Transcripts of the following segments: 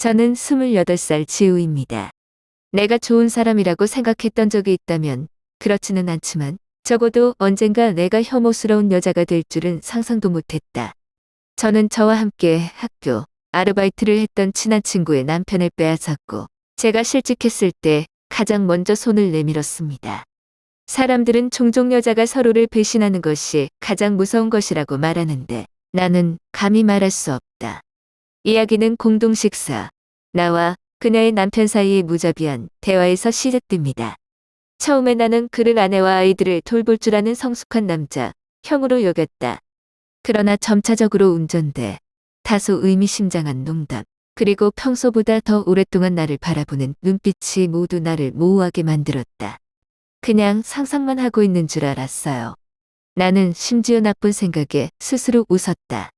저는 28살 지우입니다. 내가 좋은 사람이라고 생각했던 적이 있다면 그렇지는 않지만 적어도 언젠가 내가 혐오스러운 여자가 될 줄은 상상도 못했다. 저는 저와 함께 학교, 아르바이트를 했던 친한 친구의 남편을 빼앗았고 제가 실직했을 때 가장 먼저 손을 내밀었습니다. 사람들은 종종 여자가 서로를 배신하는 것이 가장 무서운 것이라고 말하는데 나는 감히 말할 수 없다. 이야기는 공동 식사, 나와 그녀의 남편 사이의 무자비한 대화에서 시작됩니다. 처음에 나는 그를 아내와 아이들을 돌볼 줄 아는 성숙한 남자, 형으로 여겼다. 그러나 점차적으로 운전대, 다소 의미심장한 농담, 그리고 평소보다 더 오랫동안 나를 바라보는 눈빛이 모두 나를 모호하게 만들었다. 그냥 상상만 하고 있는 줄 알았어요. 나는 심지어 나쁜 생각에 스스로 웃었다.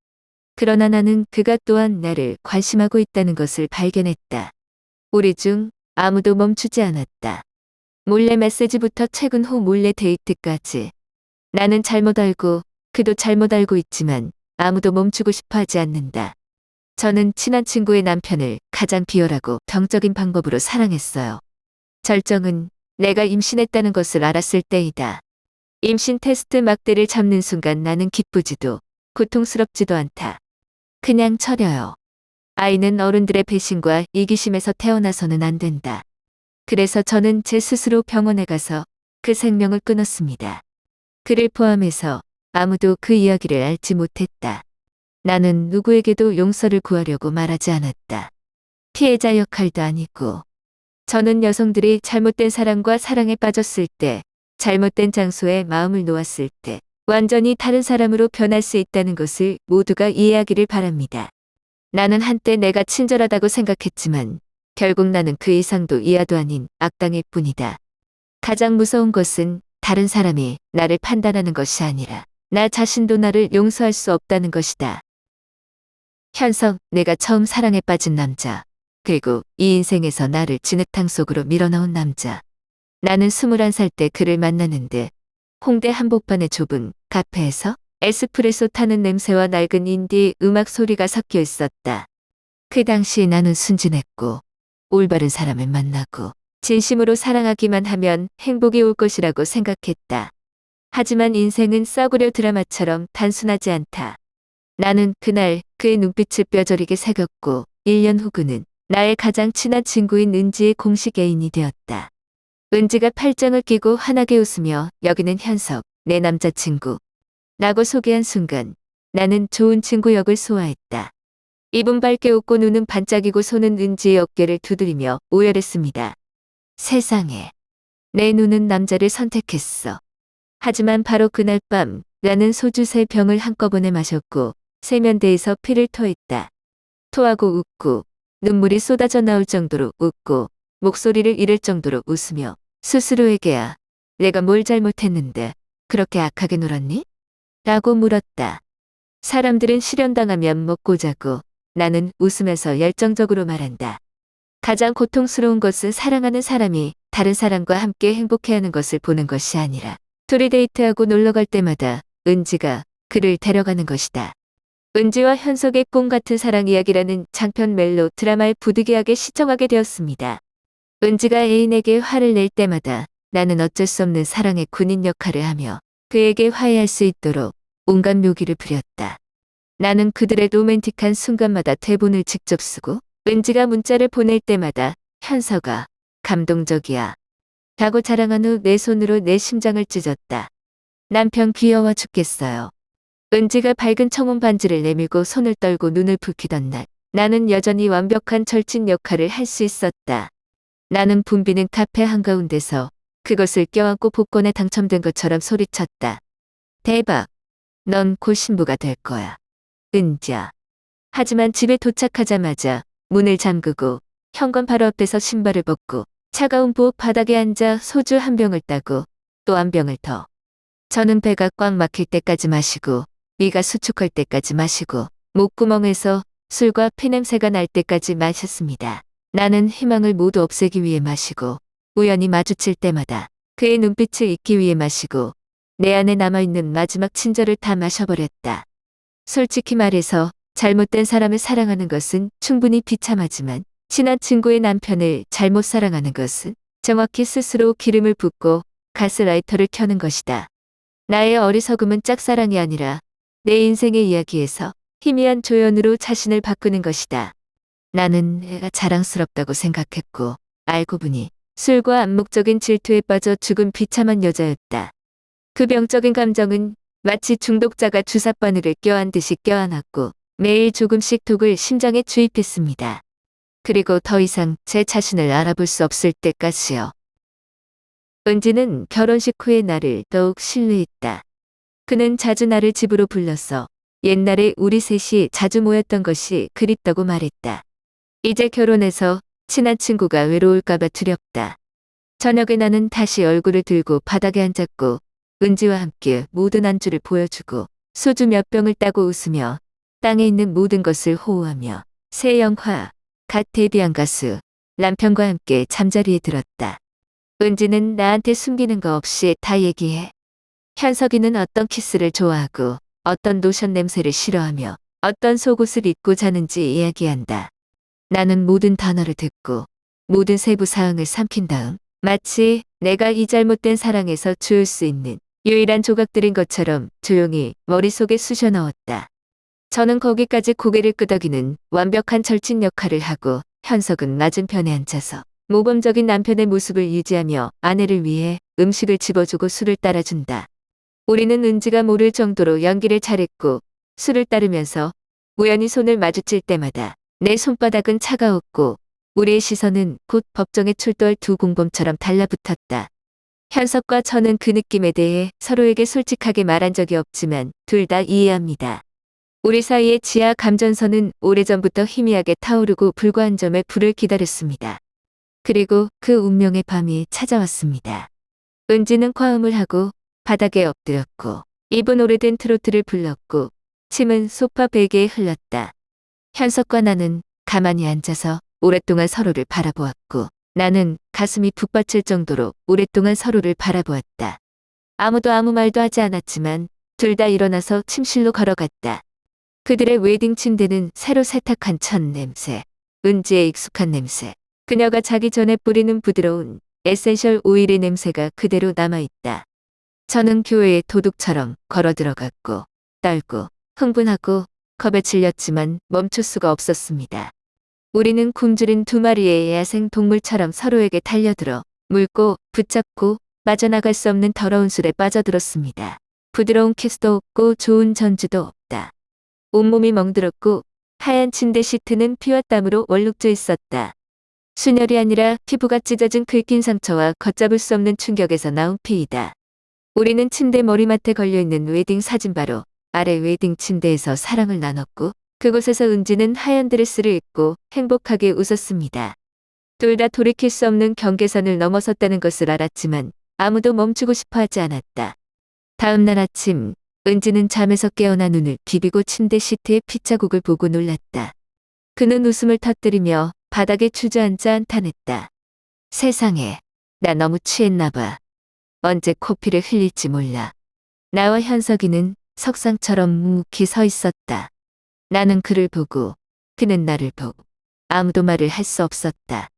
그러나 나는 그가 또한 나를 관심하고 있다는 것을 발견했다. 우리 중 아무도 멈추지 않았다. 몰래 메시지부터 퇴근 후 몰래 데이트까지. 나는 잘못 알고 그도 잘못 알고 있지만 아무도 멈추고 싶어 하지 않는다. 저는 친한 친구의 남편을 가장 비열하고 병적인 방법으로 사랑했어요. 절정은 내가 임신했다는 것을 알았을 때이다. 임신 테스트 막대를 잡는 순간 나는 기쁘지도 고통스럽지도 않다. 그냥 처려요. 아이는 어른들의 배신과 이기심에서 태어나서는 안 된다. 그래서 저는 제 스스로 병원에 가서 그 생명을 끊었습니다. 그를 포함해서 아무도 그 이야기를 알지 못했다. 나는 누구에게도 용서를 구하려고 말하지 않았다. 피해자 역할도 아니고. 저는 여성들이 잘못된 사랑과 사랑에 빠졌을 때, 잘못된 장소에 마음을 놓았을 때, 완전히 다른 사람으로 변할 수 있다는 것을 모두가 이해하기를 바랍니다. 나는 한때 내가 친절하다고 생각했지만 결국 나는 그 이상도 이하도 아닌 악당일 뿐이다. 가장 무서운 것은 다른 사람이 나를 판단하는 것이 아니라 나 자신도 나를 용서할 수 없다는 것이다. 현석, 내가 처음 사랑에 빠진 남자. 그리고 이 인생에서 나를 진흙탕 속으로 밀어넣은 남자. 나는 21살 때 그를 만났는데 홍대 한복판의 좁은 카페에서 에스프레소 타는 냄새와 낡은 인디 음악 소리가 섞여 있었다. 그 당시 나는 순진했고 올바른 사람을 만나고 진심으로 사랑하기만 하면 행복이 올 것이라고 생각했다. 하지만 인생은 싸구려 드라마처럼 단순하지 않다. 나는 그날 그의 눈빛을 뼈저리게 새겼고 1년 후 그는 나의 가장 친한 친구인 은지의 공식 애인이 되었다. 은지가 팔짱을 끼고 환하게 웃으며 여기는 현석, 내 남자친구. 라고 소개한 순간 나는 좋은 친구 역을 소화했다. 입은 밝게 웃고 눈은 반짝이고 손은 은지의 어깨를 두드리며 오열했습니다. 세상에. 내 눈은 남자를 선택했어. 하지만 바로 그날 밤 나는 소주 3병을 한꺼번에 마셨고 세면대에서 피를 토했다. 토하고 웃고 눈물이 쏟아져 나올 정도로 웃고 목소리를 잃을 정도로 웃으며 스스로에게야 내가 뭘 잘못했는데 그렇게 악하게 놀았니? 라고 물었다. 사람들은 실현당하면 먹고 자고 나는 웃으면서 열정적으로 말한다. 가장 고통스러운 것은 사랑하는 사람이 다른 사람과 함께 행복해하는 것을 보는 것이 아니라 둘이 데이트하고 놀러갈 때마다 은지가 그를 데려가는 것이다. 은지와 현석의 꿈 같은 사랑 이야기라는 장편 멜로 드라마를 부득이하게 시청하게 되었습니다. 은지가 애인에게 화를 낼 때마다 나는 어쩔 수 없는 사랑의 군인 역할을 하며 그에게 화해할 수 있도록 온갖 묘기를 부렸다. 나는 그들의 로맨틱한 순간마다 대본을 직접 쓰고 은지가 문자를 보낼 때마다 현석아, 감동적이야. 라고 자랑한 후 내 손으로 내 심장을 찢었다. 남편 귀여워 죽겠어요. 은지가 밝은 청혼 반지를 내밀고 손을 떨고 눈을 붉히던 날 나는 여전히 완벽한 절친 역할을 할 수 있었다. 나는 붐비는 카페 한가운데서 그것을 껴안고 복권에 당첨된 것처럼 소리쳤다. 대박! 넌 곧 신부가 될 거야. 은지야. 하지만 집에 도착하자마자 문을 잠그고 현관 바로 앞에서 신발을 벗고 차가운 부엌 바닥에 앉아 소주 한 병을 따고 또 한 병을 더. 저는 배가 꽉 막힐 때까지 마시고 위가 수축할 때까지 마시고 목구멍에서 술과 피냄새가 날 때까지 마셨습니다. 나는 희망을 모두 없애기 위해 마시고 우연히 마주칠 때마다 그의 눈빛을 잊기 위해 마시고 내 안에 남아있는 마지막 친절을 다 마셔버렸다. 솔직히 말해서 잘못된 사람을 사랑하는 것은 충분히 비참하지만 친한 친구의 남편을 잘못 사랑하는 것은 정확히 스스로 기름을 붓고 가스라이터를 켜는 것이다. 나의 어리석음은 짝사랑이 아니라 내 인생의 이야기에서 희미한 조연으로 자신을 바꾸는 것이다. 나는 애가 자랑스럽다고 생각했고 알고 보니 술과 암묵적인 질투에 빠져 죽은 비참한 여자였다. 그 병적인 감정은 마치 중독자가 주사바늘을 껴안듯이 껴안았고 매일 조금씩 독을 심장에 주입했습니다. 그리고 더 이상 제 자신을 알아볼 수 없을 때까지요. 은지는 결혼식 후에 나를 더욱 신뢰했다. 그는 자주 나를 집으로 불러서 옛날에 우리 셋이 자주 모였던 것이 그립다고 말했다. 이제 결혼해서 친한 친구가 외로울까봐 두렵다. 저녁에 나는 다시 얼굴을 들고 바닥에 앉았고 은지와 함께 모든 안주를 보여주고 소주 몇 병을 따고 웃으며 땅에 있는 모든 것을 호호하며 새 영화, 갓 데뷔한 가수, 남편과 함께 잠자리에 들었다. 은지는 나한테 숨기는 거 없이 다 얘기해. 현석이는 어떤 키스를 좋아하고 어떤 로션 냄새를 싫어하며 어떤 속옷을 입고 자는지 이야기한다. 나는 모든 단어를 듣고 모든 세부 사항을 삼킨 다음 마치 내가 이 잘못된 사랑에서 주울 수 있는 유일한 조각들인 것처럼 조용히 머릿속에 쑤셔 넣었다. 저는 거기까지 고개를 끄덕이는 완벽한 절친 역할을 하고 현석은 맞은편에 앉아서 모범적인 남편의 모습을 유지하며 아내를 위해 음식을 집어주고 술을 따라준다. 우리는 은지가 모를 정도로 연기를 잘했고 술을 따르면서 우연히 손을 마주칠 때마다 내 손바닥은 차가웠고 우리의 시선은 곧 법정에 출두할 두 공범처럼 달라붙었다. 현석과 저는 그 느낌에 대해 서로에게 솔직하게 말한 적이 없지만 둘 다 이해합니다. 우리 사이의 지하 감전선은 오래전부터 희미하게 타오르고 불과한 점에 불을 기다렸습니다. 그리고 그 운명의 밤이 찾아왔습니다. 은지는 과음을 하고 바닥에 엎드렸고 입은 오래된 트로트를 불렀고 침은 소파 베개에 흘렀다. 현석과 나는 가만히 앉아서 오랫동안 서로를 바라보았고 나는 가슴이 북받칠 정도로 오랫동안 서로를 바라보았다. 아무도 아무 말도 하지 않았지만 둘 다 일어나서 침실로 걸어갔다. 그들의 웨딩 침대는 새로 세탁한 천 냄새, 은지의 익숙한 냄새, 그녀가 자기 전에 뿌리는 부드러운 에센셜 오일의 냄새가 그대로 남아있다. 저는 교회에 도둑처럼 걸어 들어갔고 떨고 흥분하고 겁에 질렸지만 멈출 수가 없었습니다. 우리는 굶주린 두 마리의 야생 동물처럼 서로에게 달려들어 물고 붙잡고 빠져나갈 수 없는 더러운 술에 빠져들었습니다. 부드러운 키스도 없고 좋은 전주도 없다. 온몸이 멍들었고 하얀 침대 시트는 피와 땀으로 얼룩져 있었다. 순혈이 아니라 피부가 찢어진 긁힌 상처와 걷잡을 수 없는 충격에서 나온 피이다. 우리는 침대 머리맡에 걸려있는 웨딩 사진바로 아래 웨딩 침대에서 사랑을 나눴고 그곳에서 은지는 하얀 드레스를 입고 행복하게 웃었습니다. 둘 다 돌이킬 수 없는 경계선을 넘어섰다는 것을 알았지만 아무도 멈추고 싶어 하지 않았다. 다음 날 아침 은지는 잠에서 깨어나 눈을 비비고 침대 시트의 피자국을 보고 놀랐다. 그는 웃음을 터뜨리며 바닥에 주저앉아 한탄했다. 세상에, 나 너무 취했나 봐. 언제 코피를 흘릴지 몰라. 나와 현석이는 석상처럼 묵묵히 서 있었다. 나는 그를 보고 그는 나를 보고 아무도 말을 할 수 없었다.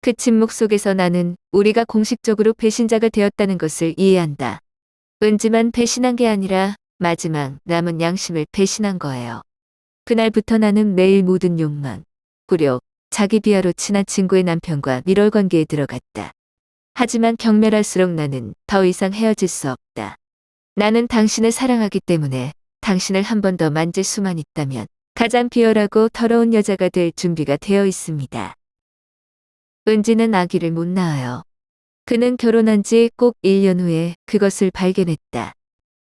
그 침묵 속에서 나는 우리가 공식적으로 배신자가 되었다는 것을 이해한다. 은지만 배신한 게 아니라 마지막 남은 양심을 배신한 거예요. 그날부터 나는 매일 모든 욕망, 굴욕, 자기 비하로 친한 친구의 남편과 밀월 관계에 들어갔다. 하지만 경멸할수록 나는 더 이상 헤어질 수 없다. 나는 당신을 사랑하기 때문에 당신을 한 번 더 만질 수만 있다면 가장 비열하고 더러운 여자가 될 준비가 되어 있습니다. 은지는 아기를 못 낳아요. 그는 결혼한 지 꼭 1년 후에 그것을 발견했다.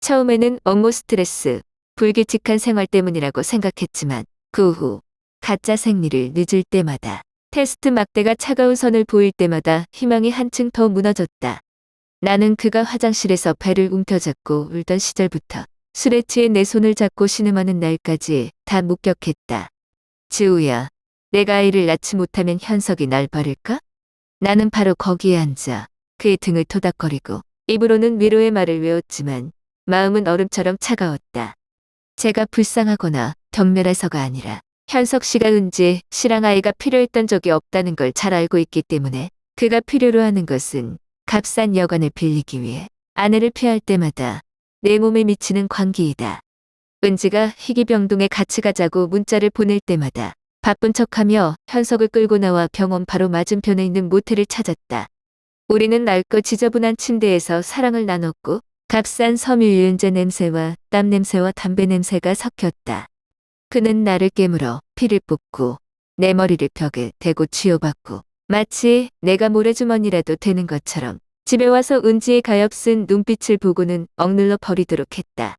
처음에는 업무 스트레스, 불규칙한 생활 때문이라고 생각했지만 그 후 가짜 생리를 늦을 때마다 테스트 막대가 차가운 선을 보일 때마다 희망이 한층 더 무너졌다. 나는 그가 화장실에서 배를 움켜잡고 울던 시절부터 술에 취해 내 손을 잡고 신음하는 날까지 다 목격했다. 지우야, 내가 아이를 낳지 못하면 현석이 날 버릴까? 나는 바로 거기에 앉아 그의 등을 토닥거리고 입으로는 위로의 말을 외웠지만 마음은 얼음처럼 차가웠다. 제가 불쌍하거나 경멸해서가 아니라 현석 씨가 은지 씨랑 아이가 필요했던 적이 없다는 걸 잘 알고 있기 때문에 그가 필요로 하는 것은 값싼 여관을 빌리기 위해 아내를 피할 때마다 내 몸에 미치는 광기이다. 은지가 희귀병동에 같이 가자고 문자를 보낼 때마다 바쁜 척하며 현석을 끌고 나와 병원 바로 맞은편에 있는 모텔을 찾았다. 우리는 낡고 지저분한 침대에서 사랑을 나눴고 값싼 섬유유연제 냄새와 땀 냄새와 담배 냄새가 섞였다. 그는 나를 깨물어 피를 뽑고 내 머리를 벽에 대고 치료받고 마치 내가 모래주머니라도 되는 것처럼 집에 와서 은지의 가엾은 눈빛을 보고는 억눌러 버리도록 했다.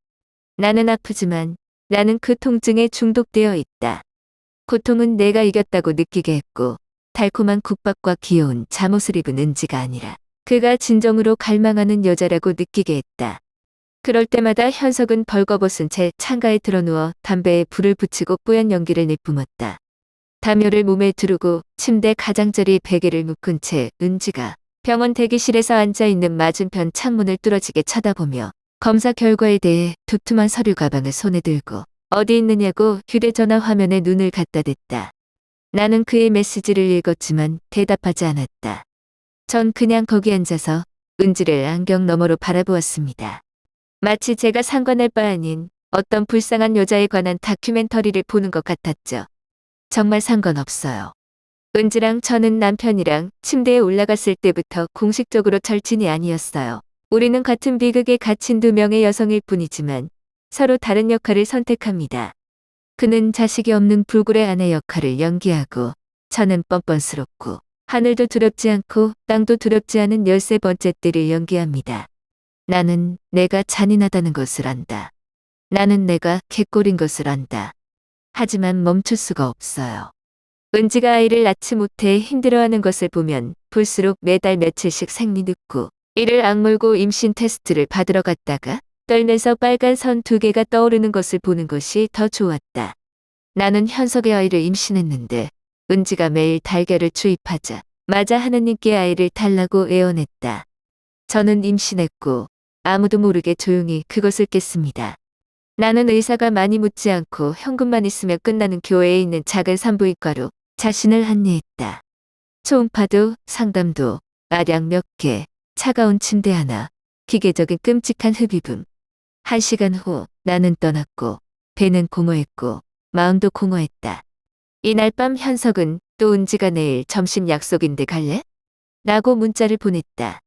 나는 아프지만 나는 그 통증에 중독되어 있다. 고통은 내가 이겼다고 느끼게 했고 달콤한 국밥과 귀여운 잠옷을 입은 은지가 아니라 그가 진정으로 갈망하는 여자라고 느끼게 했다. 그럴 때마다 현석은 벌거벗은 채 창가에 드러누워 담배에 불을 붙이고 뿌연 연기를 내뿜었다. 담요를 몸에 두르고 침대 가장자리 베개를 묶은 채 은지가 병원 대기실에서 앉아있는 맞은편 창문을 뚫어지게 쳐다보며 검사 결과에 대해 두툼한 서류 가방을 손에 들고 어디 있느냐고 휴대전화 화면에 눈을 갖다 댔다. 나는 그의 메시지를 읽었지만 대답하지 않았다. 전 그냥 거기 앉아서 은지를 안경 너머로 바라보았습니다. 마치 제가 상관할 바 아닌 어떤 불쌍한 여자에 관한 다큐멘터리를 보는 것 같았죠. 정말 상관없어요. 은지랑 저는 남편이랑 침대에 올라갔을 때부터 공식적으로 절친이 아니었어요. 우리는 같은 비극에 갇힌 두 명의 여성일 뿐이지만 서로 다른 역할을 선택합니다. 그는 자식이 없는 불굴의 아내 역할을 연기하고 저는 뻔뻔스럽고 하늘도 두렵지 않고 땅도 두렵지 않은 13번째 띠를 연기합니다. 나는 내가 잔인하다는 것을 안다. 나는 내가 개꼴인 것을 안다. 하지만 멈출 수가 없어요. 은지가 아이를 낳지 못해 힘들어하는 것을 보면 볼수록 매달 며칠씩 생리 늦고 이를 악물고 임신 테스트를 받으러 갔다가 떨면서 빨간 선 2개가 떠오르는 것을 보는 것이 더 좋았다. 나는 현석의 아이를 임신했는데 은지가 매일 달걀을 주입하자 맞아 하느님께 아이를 달라고 애원했다. 저는 임신했고 아무도 모르게 조용히 그것을 깼습니다. 나는 의사가 많이 묻지 않고 현금만 있으면 끝나는 교회에 있는 작은 산부인과로 자신을 안내했다. 초음파도 상담도 아량 몇 개, 차가운 침대 하나, 기계적인 끔찍한 흡입음. 1시간 후 나는 떠났고 배는 공허했고 마음도 공허했다. 이날 밤 현석은 또 은지가 내일 점심 약속인데 갈래? 라고 문자를 보냈다.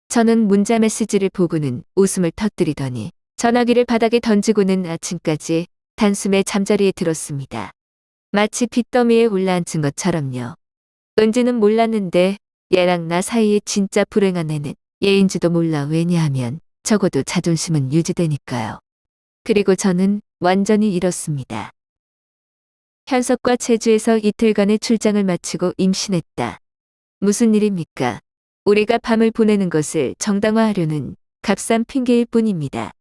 저는 문자 메시지를 보고는 웃음을 터뜨리더니 전화기를 바닥에 던지고는 아침까지 단숨에 잠자리에 들었습니다. 마치 빚더미에 올라앉은 것처럼요. 은지는 몰랐는데 얘랑 나 사이에 진짜 불행한 애는 얘인지도 몰라. 왜냐하면 적어도 자존심은 유지되니까요. 그리고 저는 완전히 잃었습니다. 현석과 제주에서 이틀간의 출장을 마치고 임신했다. 무슨 일입니까? 우리가 밤을 보내는 것을 정당화하려는 값싼 핑계일 뿐입니다.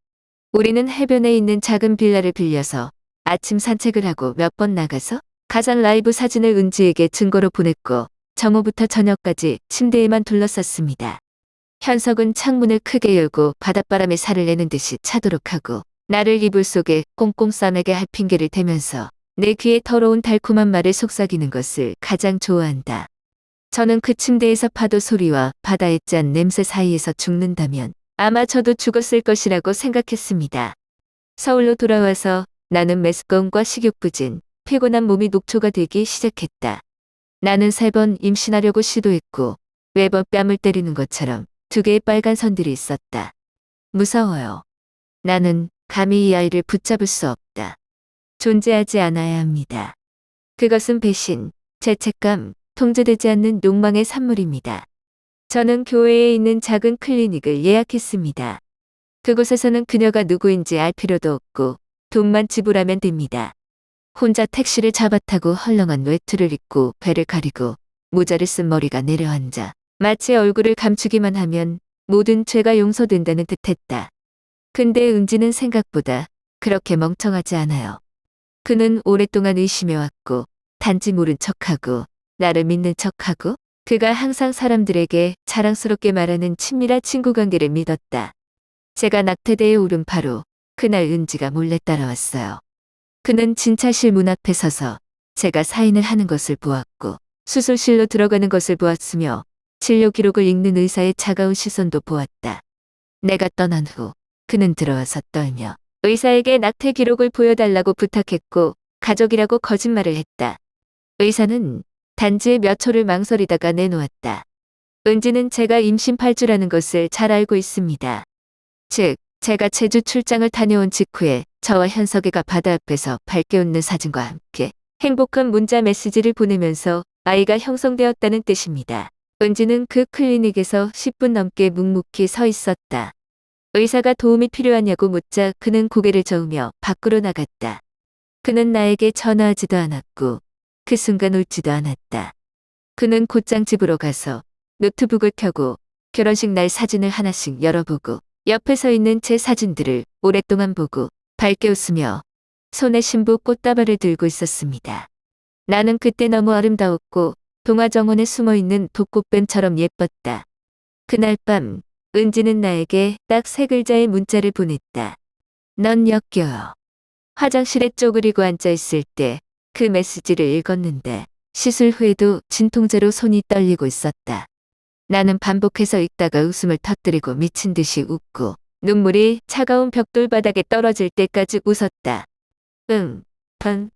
우리는 해변에 있는 작은 빌라를 빌려서 아침 산책을 하고 몇 번 나가서 가상 라이브 사진을 은지에게 증거로 보냈고 정오부터 저녁까지 침대에만 둘러쌌습니다. 현석은 창문을 크게 열고 바닷바람에 살을 내는 듯이 차도록 하고 나를 이불 속에 꽁꽁 싸매게 할 핑계를 대면서 내 귀에 더러운 달콤한 말을 속삭이는 것을 가장 좋아한다. 저는 그 침대에서 파도 소리와 바다의 짠 냄새 사이에서 죽는다면 아마 저도 죽었을 것이라고 생각했습니다. 서울로 돌아와서 나는 메스꺼움과 식욕부진, 피곤한 몸이 녹초가 되기 시작했다. 나는 3번 임신하려고 시도했고 매번 뺨을 때리는 것처럼 2개의 빨간 선들이 있었다. 무서워요. 나는 감히 이 아이를 붙잡을 수 없다. 존재하지 않아야 합니다. 그것은 배신, 죄책감, 통제되지 않는 욕망의 산물입니다. 저는 교회에 있는 작은 클리닉을 예약했습니다. 그곳에서는 그녀가 누구인지 알 필요도 없고 돈만 지불하면 됩니다. 혼자 택시를 잡아타고 헐렁한 외투를 입고 배를 가리고 모자를 쓴 머리가 내려앉아 마치 얼굴을 감추기만 하면 모든 죄가 용서된다는 듯했다. 근데 은지는 생각보다 그렇게 멍청하지 않아요. 그는 오랫동안 의심해왔고 단지 모른 척하고 나를 믿는 척하고 그가 항상 사람들에게 자랑스럽게 말하는 친밀한 친구 관계를 믿었다. 제가 낙태대에 오른 바로 그날 은지가 몰래 따라왔어요. 그는 진찰실 문 앞에 서서 제가 사인을 하는 것을 보았고 수술실로 들어가는 것을 보았으며 진료 기록을 읽는 의사의 차가운 시선도 보았다. 내가 떠난 후 그는 들어와서 떨며 의사에게 낙태 기록을 보여달라고 부탁했고 가족이라고 거짓말을 했다. 의사는 단지 몇 초를 망설이다가 내놓았다. 은지는 제가 임신 8주라는 것을 잘 알고 있습니다. 즉, 제가 제주 출장을 다녀온 직후에 저와 현석이가 바다 앞에서 밝게 웃는 사진과 함께 행복한 문자 메시지를 보내면서 아이가 형성되었다는 뜻입니다. 은지는 그 클리닉에서 10분 넘게 묵묵히 서 있었다. 의사가 도움이 필요하냐고 묻자 그는 고개를 저으며 밖으로 나갔다. 그는 나에게 전화하지도 않았고 그 순간 웃지도 않았다. 그는 곧장 집으로 가서 노트북을 켜고 결혼식 날 사진을 하나씩 열어보고 옆에 서 있는 제 사진들을 오랫동안 보고 밝게 웃으며 손에 신부 꽃다발을 들고 있었습니다. 나는 그때 너무 아름다웠고 동화 정원에 숨어있는 독꽃뱀처럼 예뻤다. 그날 밤 은지는 나에게 딱 3글자의 문자를 보냈다. 넌 역겨워. 화장실에 쪼그리고 앉아있을 때 그 메시지를 읽었는데 시술 후에도 진통제로 손이 떨리고 있었다. 나는 반복해서 읽다가 웃음을 터뜨리고 미친 듯이 웃고 눈물이 차가운 벽돌 바닥에 떨어질 때까지 웃었다.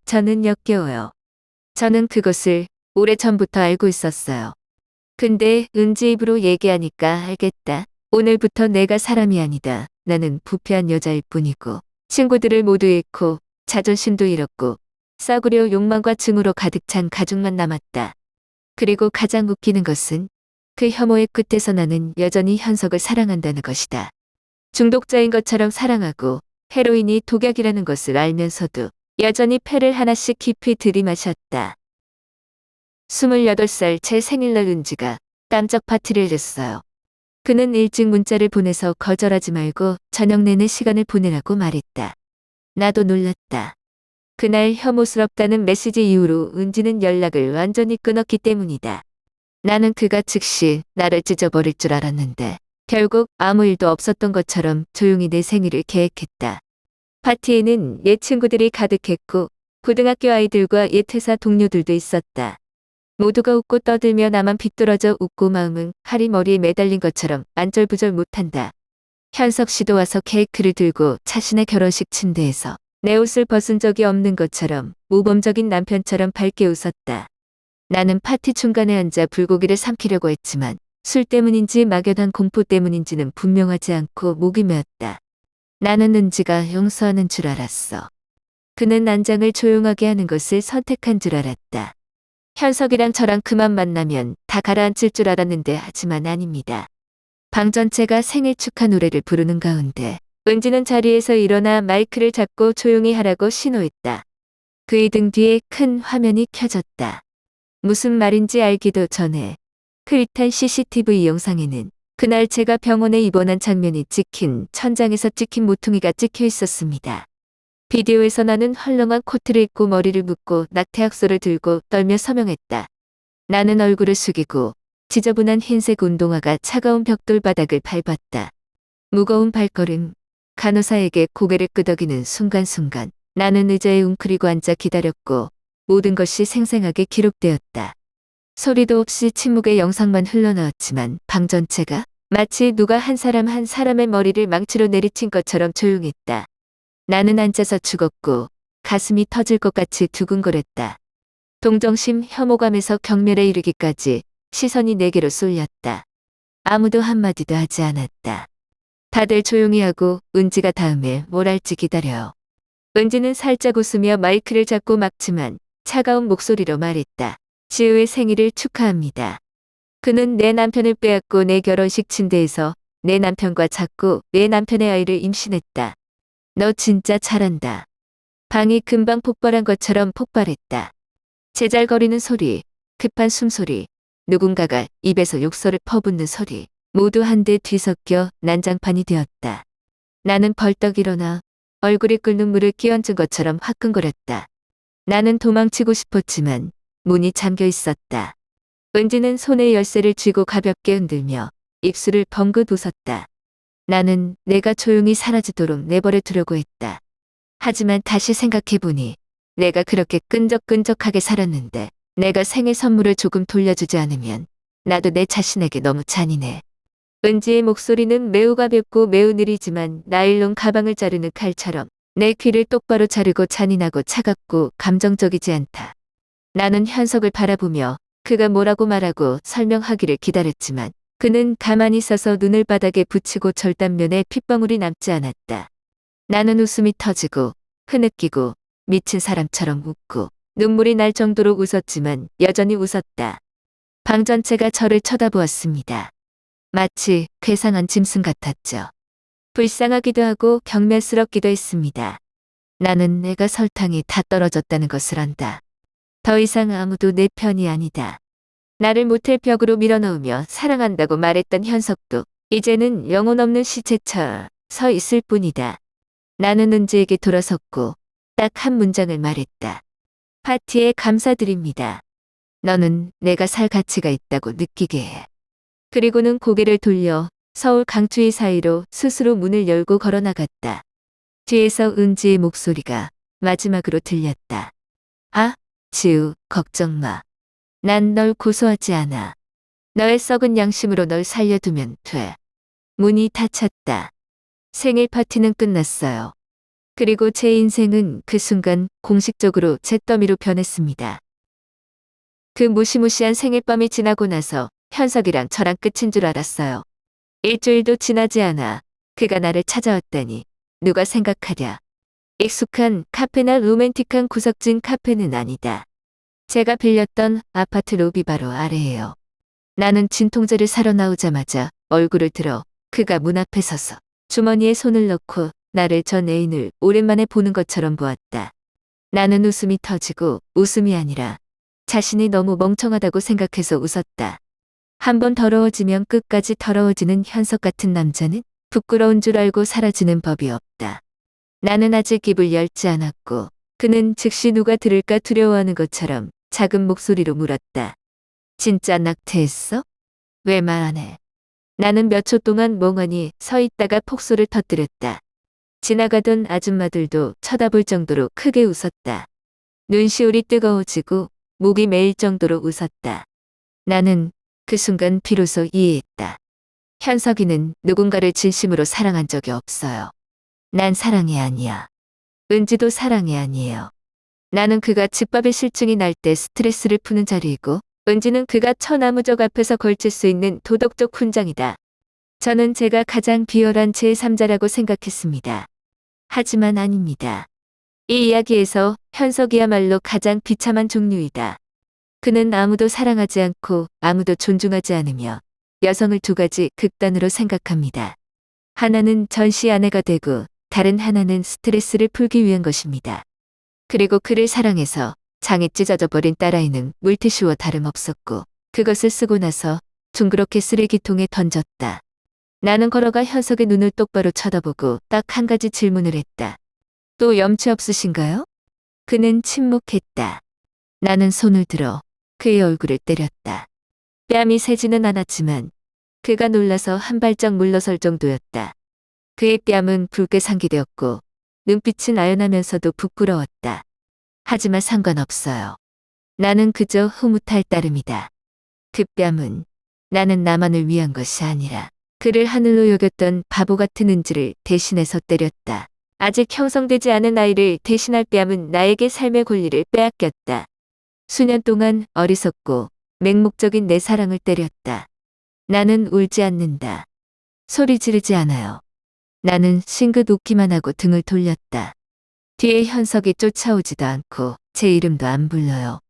저는 역겨워요. 저는 그것을 오래전부터 알고 있었어요. 근데 은지 입으로 얘기하니까 알겠다. 오늘부터 내가 사람이 아니다. 나는 부패한 여자일 뿐이고 친구들을 모두 잃고 자존심도 잃었고 싸구려 욕망과 증오로 가득 찬 가족만 남았다. 그리고 가장 웃기는 것은 그 혐오의 끝에서 나는 여전히 현석을 사랑한다는 것이다. 중독자인 것처럼 사랑하고 헤로인이 독약이라는 것을 알면서도 여전히 패를 하나씩 깊이 들이마셨다. 28살 제 생일날 은지가 깜짝 파티를 냈어요. 그는 일찍 문자를 보내서 거절하지 말고 저녁 내내 시간을 보내라고 말했다. 나도 놀랐다. 그날 혐오스럽다는 메시지 이후로 은지는 연락을 완전히 끊었기 때문이다. 나는 그가 즉시 나를 찢어버릴 줄 알았는데 결국 아무 일도 없었던 것처럼 조용히 내 생일을 계획했다. 파티에는 옛 친구들이 가득했고 고등학교 아이들과 옛 회사 동료들도 있었다. 모두가 웃고 떠들며 나만 비뚤어져 웃고 마음은 칼이 머리에 매달린 것처럼 안절부절 못한다. 현석 씨도 와서 케이크를 들고 자신의 결혼식 침대에서 내 옷을 벗은 적이 없는 것처럼 모범적인 남편처럼 밝게 웃었다. 나는 파티 중간에 앉아 불고기를 삼키려고 했지만 술 때문인지 막연한 공포 때문인지는 분명하지 않고 목이 메었다. 나는 은지가 용서하는 줄 알았어. 그는 난장을 조용하게 하는 것을 선택한 줄 알았다. 현석이랑 저랑 그만 만나면 다 가라앉힐 줄 알았는데 하지만 아닙니다. 방 전체가 생일 축하 노래를 부르는 가운데 은지는 자리에서 일어나 마이크를 잡고 조용히 하라고 신호했다. 그의 등 뒤에 큰 화면이 켜졌다. 무슨 말인지 알기도 전에 흐릿한 CCTV 영상에는 그날 제가 병원에 입원한 장면이 찍힌 천장에서 찍힌 모퉁이가 찍혀 있었습니다. 비디오에서 나는 헐렁한 코트를 입고 머리를 묶고 낙태약소를 들고 떨며 서명했다. 나는 얼굴을 숙이고 지저분한 흰색 운동화가 차가운 벽돌 바닥을 밟았다. 무거운 발걸음, 간호사에게 고개를 끄덕이는 순간순간 나는 의자에 웅크리고 앉아 기다렸고 모든 것이 생생하게 기록되었다. 소리도 없이 침묵의 영상만 흘러나왔지만 방 전체가 마치 누가 한 사람의 머리를 망치로 내리친 것처럼 조용했다. 나는 앉아서 죽었고 가슴이 터질 것 같이 두근거렸다. 동정심, 혐오감에서 경멸에 이르기까지 시선이 내게로 쏠렸다. 아무도 한마디도 하지 않았다. 다들 조용히 하고 은지가 다음에 뭘 할지 기다려요. 은지는 살짝 웃으며 마이크를 잡고 막지만 차가운 목소리로 말했다. 지우의 생일을 축하합니다. 그는 내 남편을 빼앗고 내 결혼식 침대에서 내 남편과 잤고 내 남편의 아이를 임신했다. 너 진짜 잘한다. 방이 금방 폭발한 것처럼 폭발했다. 제잘거리는 소리, 급한 숨소리, 누군가가 입에서 욕설을 퍼붓는 소리, 모두 한데 뒤섞여 난장판이 되었다. 나는 벌떡 일어나 얼굴에 끓는 물을 끼얹은 것처럼 화끈거렸다. 나는 도망치고 싶었지만 문이 잠겨 있었다. 은지는 손에 열쇠를 쥐고 가볍게 흔들며 입술을 벙긋 웃었다. 나는 내가 조용히 사라지도록 내버려 두려고 했다. 하지만 다시 생각해보니 내가 그렇게 끈적끈적하게 살았는데 내가 생일 선물을 조금 돌려주지 않으면 나도 내 자신에게 너무 잔인해. 은지의 목소리는 매우 가볍고 매우 느리지만 나일론 가방을 자르는 칼처럼 내 귀를 똑바로 자르고 잔인하고 차갑고 감정적이지 않다. 나는 현석을 바라보며 그가 뭐라고 말하고 설명하기를 기다렸지만 그는 가만히 서서 눈을 바닥에 붙이고 절단면에 핏방울이 남지 않았다. 나는 웃음이 터지고 흐느끼고 미친 사람처럼 웃고 눈물이 날 정도로 웃었지만 여전히 웃었다. 방 전체가 저를 쳐다보았습니다. 마치 괴상한 짐승 같았죠. 불쌍하기도 하고 경멸스럽기도 했습니다. 나는 내가 설탕이 다 떨어졌다는 것을 안다. 더 이상 아무도 내 편이 아니다. 나를 모텔 벽으로 밀어넣으며 사랑한다고 말했던 현석도 이제는 영혼 없는 시체처럼 서 있을 뿐이다. 나는 은지에게 돌아섰고 딱 한 문장을 말했다. 파티에 감사드립니다. 너는 내가 살 가치가 있다고 느끼게 해. 그리고는 고개를 돌려 서울 강추위 사이로 스스로 문을 열고 걸어나갔다. 뒤에서 은지의 목소리가 마지막으로 들렸다. 아, 지우, 걱정 마. 난 널 고소하지 않아. 너의 썩은 양심으로 널 살려두면 돼. 문이 닫혔다. 생일 파티는 끝났어요. 그리고 제 인생은 그 순간 공식적으로 잿더미로 변했습니다. 그 무시무시한 생일밤이 지나고 나서 현석이랑 저랑 끝인 줄 알았어요. 일주일도 지나지 않아 그가 나를 찾아왔다니 누가 생각하랴. 익숙한 카페나 로맨틱한 구석진 카페는 아니다. 제가 빌렸던 아파트 로비 바로 아래예요. 나는 진통제를 사러 나오자마자 얼굴을 들어 그가 문 앞에 서서 주머니에 손을 넣고 나를 전 애인을 오랜만에 보는 것처럼 보았다. 나는 웃음이 터지고 웃음이 아니라 자신이 너무 멍청하다고 생각해서 웃었다. 한번 더러워지면 끝까지 더러워지는 현석 같은 남자는 부끄러운 줄 알고 사라지는 법이 없다. 나는 아직 입을 열지 않았고 그는 즉시 누가 들을까 두려워하는 것처럼 작은 목소리로 물었다. 진짜 낙태했어? 왜 말 안 해? 나는 몇 초 동안 멍하니 서 있다가 폭소를 터뜨렸다. 지나가던 아줌마들도 쳐다볼 정도로 크게 웃었다. 눈시울이 뜨거워지고 목이 메일 정도로 웃었다. 나는 그 순간 비로소 이해했다. 현석이는 누군가를 진심으로 사랑한 적이 없어요. 난 사랑이 아니야. 은지도 사랑이 아니에요. 나는 그가 집밥에 실증이 날 때 스트레스를 푸는 자리이고 은지는 그가 처나무적 앞에서 걸칠 수 있는 도덕적 훈장이다. 저는 제가 가장 비열한 제3자라고 생각했습니다. 하지만 아닙니다. 이 이야기에서 현석이야말로 가장 비참한 종류이다. 그는 아무도 사랑하지 않고 아무도 존중하지 않으며 여성을 두 가지 극단으로 생각합니다. 하나는 전시 아내가 되고 다른 하나는 스트레스를 풀기 위한 것입니다. 그리고 그를 사랑해서 장이 찢어져 버린 딸아이는 물티슈와 다름없었고 그것을 쓰고 나서 둥그렇게 쓰레기통에 던졌다. 나는 걸어가 현석의 눈을 똑바로 쳐다보고 딱 한 가지 질문을 했다. 또 염치 없으신가요? 그는 침묵했다. 나는 손을 들어 그의 얼굴을 때렸다. 뺨이 세지는 않았지만 그가 놀라서 한 발짝 물러설 정도였다. 그의 뺨은 붉게 상기되었고 눈빛은 아연하면서도 부끄러웠다. 하지만 상관없어요. 나는 그저 흐뭇할 따름이다. 그 뺨은 나는 나만을 위한 것이 아니라 그를 하늘로 여겼던 바보 같은 은지를 대신해서 때렸다. 아직 형성되지 않은 아이를 대신할 뺨은 나에게 삶의 권리를 빼앗겼다. 수년 동안 어리석고 맹목적인 내 사랑을 때렸다. 나는 울지 않는다. 소리 지르지 않아요. 나는 싱긋 웃기만 하고 등을 돌렸다. 뒤에 현석이 쫓아오지도 않고 제 이름도 안 불러요.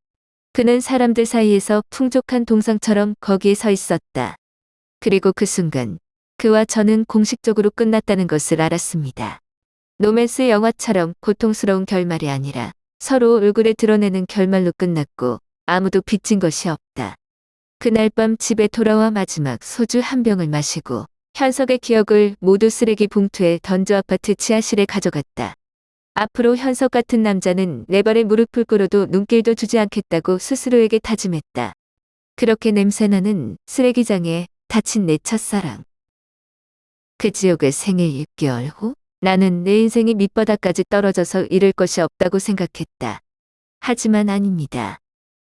그는 사람들 사이에서 풍족한 동상처럼 거기에 서 있었다. 그리고 그 순간 그와 저는 공식적으로 끝났다는 것을 알았습니다. 로맨스 영화처럼 고통스러운 결말이 아니라 서로 얼굴에 드러내는 결말로 끝났고 아무도 빚진 것이 없다. 그날 밤 집에 돌아와 마지막 소주 한 병을 마시고 현석의 기억을 모두 쓰레기 봉투에 던져 아파트 지하실에 가져갔다. 앞으로 현석 같은 남자는 내 발에 무릎을 꿇어도 눈길도 주지 않겠다고 스스로에게 다짐했다. 그렇게 냄새나는 쓰레기장에 다친 내 첫사랑. 그 지옥의 생일 6개월 후 나는 내 인생이 밑바닥까지 떨어져서 잃을 것이 없다고 생각했다. 하지만 아닙니다.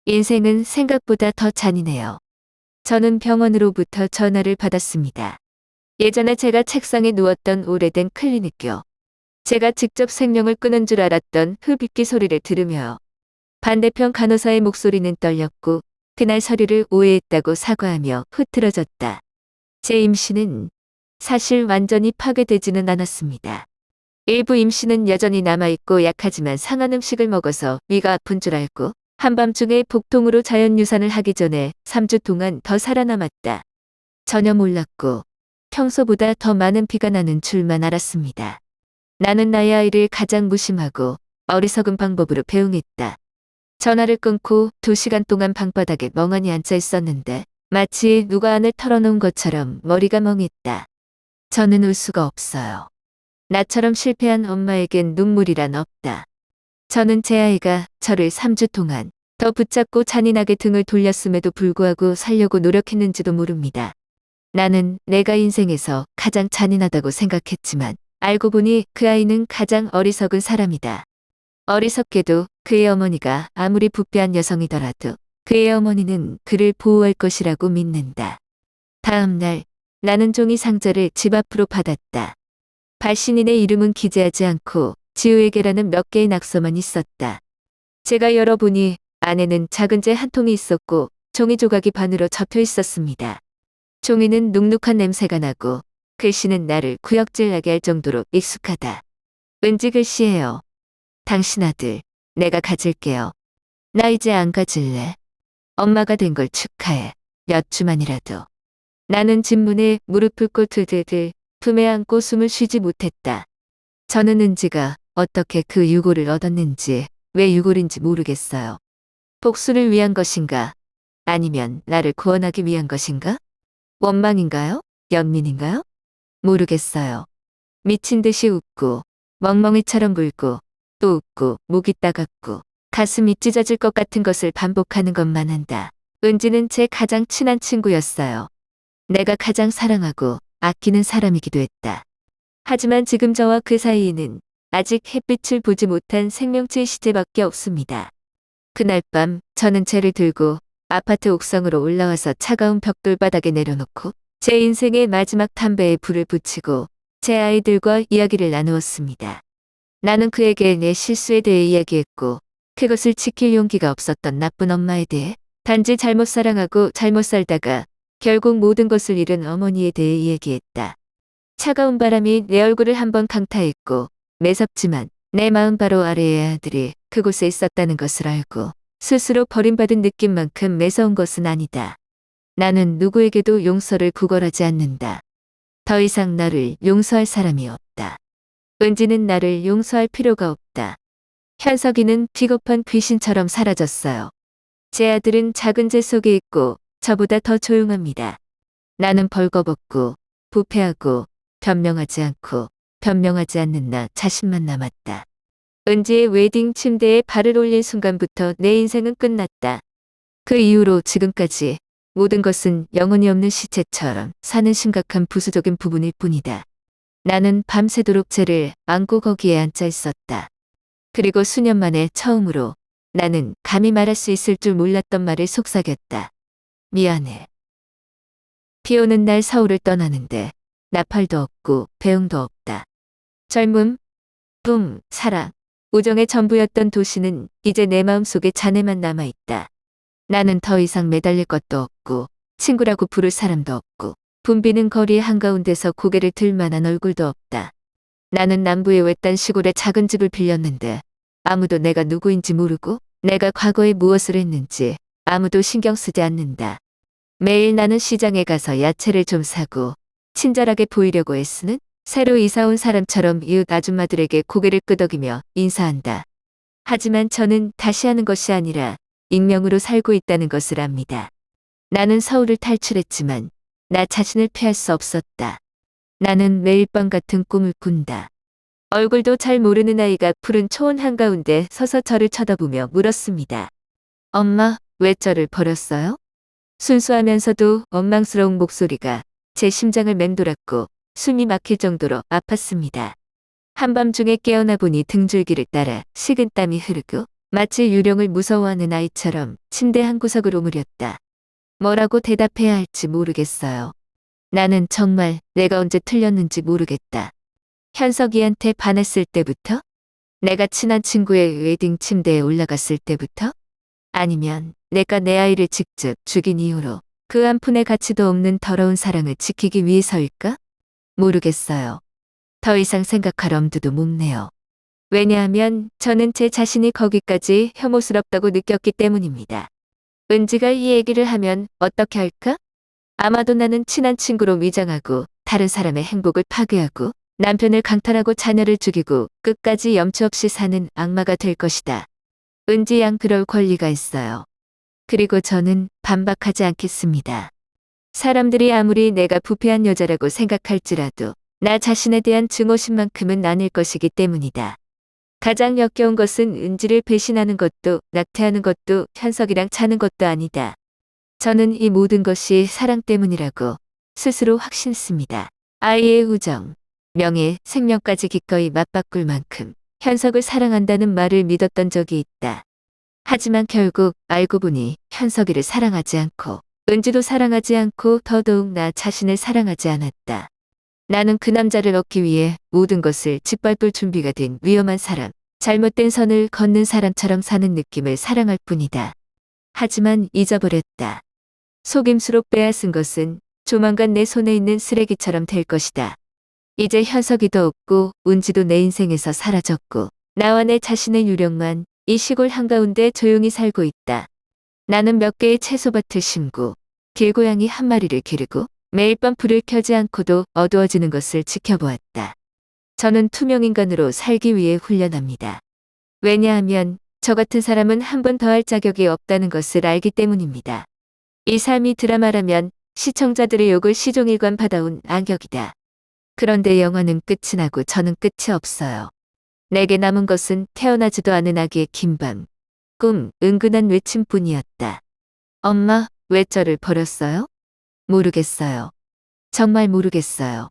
인생은 생각보다 더 잔인해요. 저는 병원으로부터 전화를 받았습니다. 예전에 제가 책상에 누웠던 오래된 클리닉교. 제가 직접 생명을 끊은 줄 알았던 흡입기 소리를 들으며 반대편 간호사의 목소리는 떨렸고 그날 서류를 오해했다고 사과하며 흐트러졌다. 제 임신은 사실 완전히 파괴되지는 않았습니다. 일부 임신은 여전히 남아있고 약하지만 상한 음식을 먹어서 위가 아픈 줄 알고 한밤중에 복통으로 자연유산을 하기 전에 3주 동안 더 살아남았다. 전혀 몰랐고 평소보다 더 많은 피가 나는 줄만 알았습니다. 나는 나의 아이를 가장 무심하고 어리석은 방법으로 배웅했다. 전화를 끊고 2시간 동안 방바닥에 멍하니 앉아 있었는데 마치 누가 안을 털어놓은 것처럼 머리가 멍했다. 저는 울 수가 없어요. 나처럼 실패한 엄마에겐 눈물이란 없다. 저는 제 아이가 저를 3주 동안 더 붙잡고 잔인하게 등을 돌렸음에도 불구하고 살려고 노력했는지도 모릅니다. 나는 내가 인생에서 가장 잔인하다고 생각했지만 알고 보니 그 아이는 가장 어리석은 사람이다. 어리석게도 그의 어머니가 아무리 부패한 여성이더라도 그의 어머니는 그를 보호할 것이라고 믿는다. 다음 날 나는 종이 상자를 집 앞으로 받았다. 발신인의 이름은 기재하지 않고 지우에게라는 몇 개의 낙서만 있었다. 제가 열어보니 안에는 작은 재 한 통이 있었고 종이 조각이 반으로 접혀 있었습니다. 종이는 눅눅한 냄새가 나고 글씨는 나를 구역질나게 할 정도로 익숙하다. 은지 글씨예요. 당신 아들, 내가 가질게요. 나 이제 안 가질래. 엄마가 된 걸 축하해. 몇 주만이라도. 나는 집문에 무릎을 꿇들들 품에 안고 숨을 쉬지 못했다. 저는 은지가 어떻게 그 유골을 얻었는지, 왜 유골인지 모르겠어요. 복수를 위한 것인가? 아니면 나를 구원하기 위한 것인가? 원망인가요? 연민인가요? 모르겠어요. 미친 듯이 웃고 멍멍이처럼 불고 또 웃고 목이 따갑고 가슴이 찢어질 것 같은 것을 반복하는 것만 한다. 은지는 제 가장 친한 친구였어요. 내가 가장 사랑하고 아끼는 사람이기도 했다. 하지만 지금 저와 그 사이에는 아직 햇빛을 보지 못한 생명체의 시체밖에 없습니다. 그날 밤 저는 쟤를 들고 아파트 옥상으로 올라와서 차가운 벽돌 바닥에 내려놓고 제 인생의 마지막 담배에 불을 붙이고 제 아이들과 이야기를 나누었습니다. 나는 그에게 내 실수에 대해 이야기했고 그것을 지킬 용기가 없었던 나쁜 엄마에 대해 단지 잘못 사랑하고 잘못 살다가 결국 모든 것을 잃은 어머니에 대해 이야기했다. 차가운 바람이 내 얼굴을 한번 강타했고 매섭지만 내 마음 바로 아래의 아들이 그곳에 있었다는 것을 알고 스스로 버림받은 느낌만큼 매서운 것은 아니다. 나는 누구에게도 용서를 구걸하지 않는다. 더 이상 나를 용서할 사람이 없다. 은지는 나를 용서할 필요가 없다. 현석이는 비겁한 귀신처럼 사라졌어요. 제 아들은 작은 재 속에 있고 저보다 더 조용합니다. 나는 벌거벗고 부패하고 변명하지 않고 변명하지 않는 나 자신만 남았다. 은지의 웨딩 침대에 발을 올린 순간부터 내 인생은 끝났다. 그 이후로 지금까지 모든 것은 영혼이 없는 시체처럼 사는 심각한 부수적인 부분일 뿐이다. 나는 밤새도록 쟤를 안고 거기에 앉아 있었다. 그리고 수년 만에 처음으로 나는 감히 말할 수 있을 줄 몰랐던 말을 속삭였다. 미안해. 비 오는 날 서울을 떠나는데 나팔도 없고 배웅도 없다. 젊음, 꿈, 사랑, 우정의 전부였던 도시는 이제 내 마음속에 잔해만 남아있다. 나는 더 이상 매달릴 것도 없고 친구라고 부를 사람도 없고 붐비는 거리 한가운데서 고개를 들 만한 얼굴도 없다. 나는 남부의 외딴 시골에 작은 집을 빌렸는데 아무도 내가 누구인지 모르고 내가 과거에 무엇을 했는지 아무도 신경 쓰지 않는다. 매일 나는 시장에 가서 야채를 좀 사고 친절하게 보이려고 애쓰는 새로 이사 온 사람처럼 이웃 아줌마들에게 고개를 끄덕이며 인사한다. 하지만 저는 다시 하는 것이 아니라 익명으로 살고 있다는 것을 압니다. 나는 서울을 탈출했지만 나 자신을 피할 수 없었다. 나는 매일 밤 같은 꿈을 꾼다. 얼굴도 잘 모르는 아이가 푸른 초원 한가운데 서서 저를 쳐다보며 물었습니다. 엄마, 왜 저를 버렸어요? 순수하면서도 원망스러운 목소리가 제 심장을 맴돌았고 숨이 막힐 정도로 아팠습니다. 한밤중에 깨어나 보니 등줄기를 따라 식은땀이 흐르고 마치 유령을 무서워하는 아이처럼 침대 한 구석을 오므렸다. 뭐라고 대답해야 할지 모르겠어요. 나는 정말 내가 언제 틀렸는지 모르겠다. 현석이한테 반했을 때부터? 내가 친한 친구의 웨딩 침대에 올라갔을 때부터? 아니면 내가 내 아이를 직접 죽인 이후로 그 한 푼의 가치도 없는 더러운 사랑을 지키기 위해서일까? 모르겠어요. 더 이상 생각할 엄두도 못 내요. 왜냐하면 저는 제 자신이 거기까지 혐오스럽다고 느꼈기 때문입니다. 은지가 이 얘기를 하면 어떻게 할까? 아마도 나는 친한 친구로 위장하고 다른 사람의 행복을 파괴하고 남편을 강탈하고 자녀를 죽이고 끝까지 염치 없이 사는 악마가 될 것이다. 은지 양 그럴 권리가 있어요. 그리고 저는 반박하지 않겠습니다. 사람들이 아무리 내가 부패한 여자라고 생각할지라도 나 자신에 대한 증오심만큼은 아닐 것이기 때문이다. 가장 역겨운 것은 은지를 배신하는 것도 낙태하는 것도 현석이랑 자는 것도 아니다. 저는 이 모든 것이 사랑 때문이라고 스스로 확신했습니다. 아이의 우정, 명예, 생명까지 기꺼이 맞바꿀 만큼 현석을 사랑한다는 말을 믿었던 적이 있다. 하지만 결국 알고 보니 현석이를 사랑하지 않고 은지도 사랑하지 않고 더더욱 나 자신을 사랑하지 않았다. 나는 그 남자를 얻기 위해 모든 것을 짓밟을 준비가 된 위험한 사람, 잘못된 선을 걷는 사람처럼 사는 느낌을 사랑할 뿐이다. 하지만 잊어버렸다. 속임수로 빼앗은 것은 조만간 내 손에 있는 쓰레기처럼 될 것이다. 이제 현석이도 없고 은지도 내 인생에서 사라졌고 나와 내 자신의 유령만 이 시골 한가운데 조용히 살고 있다. 나는 몇 개의 채소밭을 심고 길고양이 한 마리를 기르고 매일 밤 불을 켜지 않고도 어두워지는 것을 지켜보았다. 저는 투명인간으로 살기 위해 훈련합니다. 왜냐하면 저 같은 사람은 한 번 더 할 자격이 없다는 것을 알기 때문입니다. 이 삶이 드라마라면 시청자들의 욕을 시종일관 받아온 악역이다. 그런데 영화는 끝이 나고 저는 끝이 없어요. 내게 남은 것은 태어나지도 않은 아기의 긴 밤, 꿈, 은근한 외침뿐이었다. 엄마, 왜 저를 버렸어요? 모르겠어요. 정말 모르겠어요.